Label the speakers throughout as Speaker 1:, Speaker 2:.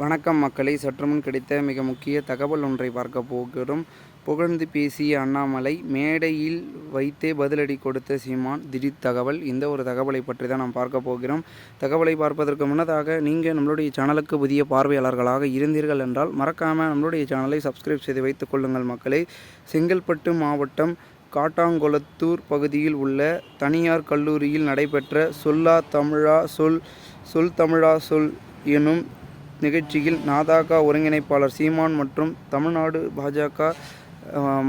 Speaker 1: வணக்கம் மக்களே, சற்றுமுன் கிடைத்த மிக முக்கிய தகவல் ஒன்றை பார்க்க போகிறோம். புகழ்ந்து பேசிய அண்ணாமலை, மேடையில் வைத்தே பதிலடி கொடுத்த சீமான். திடீர் தகவல். இந்த ஒரு தகவலை பற்றி தான் நாம் பார்க்க போகிறோம். தகவலை பார்ப்பதற்கு முன்னதாக நீங்கள் நம்மளுடைய சேனலுக்கு புதிய பார்வையாளர்களாக இருந்தீர்கள் என்றால் மறக்காமல் நம்மளுடைய சேனலை சப்ஸ்கிரைப் செய்து வைத்துக் கொள்ளுங்கள் மக்களே. செங்கல்பட்டு மாவட்டம் காட்டாங்குளத்தூர் பகுதியில் உள்ள தனியார் கல்லூரியில் நடைபெற்ற சொல் தமிழா சொல் எனும் நிகழ்ச்சியில் நாதாக ஒருங்கிணைப்பாளர் சீமான் மற்றும் தமிழ்நாடு பாஜக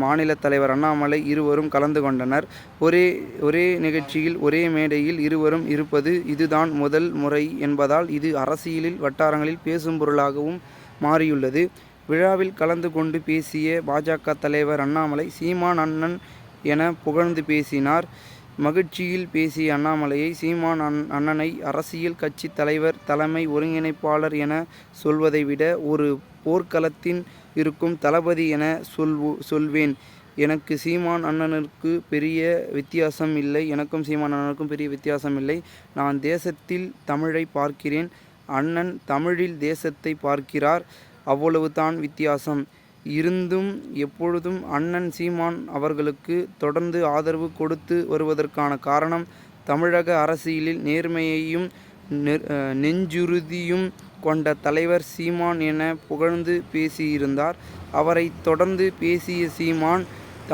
Speaker 1: மாநில தலைவர் அண்ணாமலை இருவரும் கலந்து கொண்டனர். ஒரே நிகழ்ச்சியில் ஒரே மேடையில் இருவரும் இருப்பது இதுதான் முதல் முறை என்பதால் இது அரசியலில் வட்டாரங்களில் பேசும் பொருளாகவும் மாறியுள்ளது. விழாவில் கலந்து கொண்டு பேசிய பாஜக தலைவர் அண்ணாமலை, சீமான் அண்ணன் என புகழ்ந்து பேசினார். மகிழ்ச்சியில் பேசிய அண்ணாமலையை சீமான் அண்ணனை அரசியல் கட்சி தலைவர், தலைமை ஒருங்கிணைப்பாளர் என சொல்வதை விட ஒரு போர்க்களத்தில் இருக்கும் தளபதி என சொல்வேன். எனக்கு சீமான் அண்ணனுக்கு பெரிய வித்தியாசம் இல்லை. எனக்கும் சீமான் அண்ணனுக்கும் பெரிய வித்தியாசம் இல்லை. நான் தேசத்தில் தமிழை பார்க்கிறேன். அண்ணன் தமிழில் தேசத்தை பார்க்கிறார். அவ்வளவுதான் வித்தியாசம். இருந்தும் எப்பொழுதும் அண்ணன் சீமான் அவர்களுக்கு தொடர்ந்து ஆதரவு கொடுத்து வருவதற்கான காரணம், தமிழக அரசியலில் நேர்மையையும் நெஞ்சுறுதியும் கொண்ட தலைவர் சீமான் என புகழ்ந்து பேசியிருந்தார். அவரை தொடர்ந்து பேசிய சீமான்,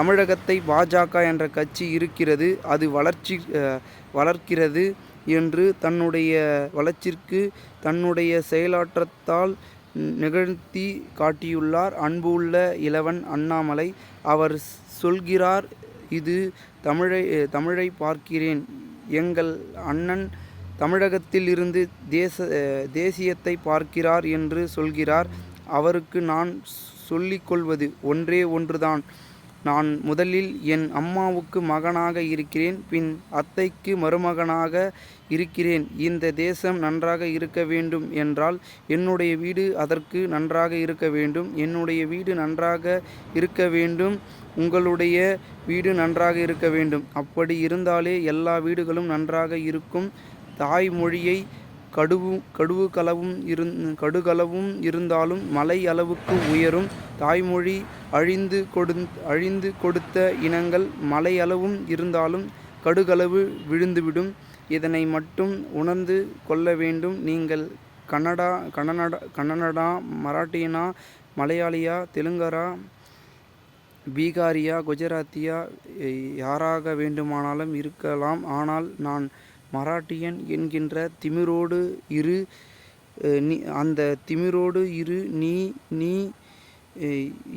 Speaker 1: தமிழகத்தை பாஜக என்ற கட்சி இருக்கிறது, அது வளர்க்கிறது என்று தன்னுடைய வளர்ச்சிக்கு தன்னுடைய செயலாற்றத்தால் நிகழ்த்தி காட்டியுள்ளார். அன்பு உள்ள இளவன் அண்ணாமலை. அவர் சொல்கிறார், இது தமிழை பார்க்கிறேன். எங்கள் அண்ணன் தமிழகத்தில் இருந்து தேசியத்தை பார்க்கிறார் என்று சொல்கிறார். அவருக்கு நான் சொல்லிக்கொள்வது ஒன்றே ஒன்றுதான். நான் முதலில் என் அம்மாவுக்கு மகனாக இருக்கிறேன், பின் அத்தைக்கு மருமகனாக இருக்கிறேன். இந்த தேசம் நன்றாக இருக்க வேண்டும் என்றால் என்னுடைய வீடு அதற்கு நன்றாக இருக்க வேண்டும். என்னுடைய வீடு நன்றாக இருக்க வேண்டும். உங்களுடைய வீடு நன்றாக இருக்க வேண்டும். அப்படி இருந்தாலே எல்லா வீடுகளும் நன்றாக இருக்கும். தாய்மொழியை கடுகளவும் இருந்தாலும் மலை அளவுக்கு உயரும். தாய்மொழி அழிந்து கொடுத்த இனங்கள் மலை அளவும் இருந்தாலும் கடுகளவு விழுந்துவிடும். இதனை மட்டும் உணர்ந்து கொள்ள வேண்டும். நீங்கள் கன்னடா, மராட்டியனா, மலையாளியா, தெலுங்கரா, பீகாரியா, குஜராத்தியா, யாராக வேண்டுமானாலும் இருக்கலாம். ஆனால் நான் மராட்டியன் என்கின்ற திமிரோடு இரு. அந்த திமிரோடு இரு. நீ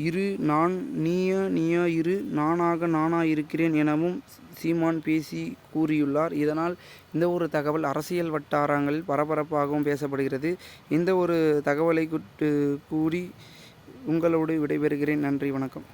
Speaker 1: இரு. நான் நீயா இரு. நானா இருக்கிறேன் எனவும் சீமான் பேசி கூறியுள்ளார். இதனால் இந்த ஒரு தகவல் அரசியல் வட்டாரங்களில் பரபரப்பாகவும் பேசப்படுகிறது. இந்த ஒரு தகவலை கூறி உங்களோடு விடைபெறுகிறேன். நன்றி, வணக்கம்.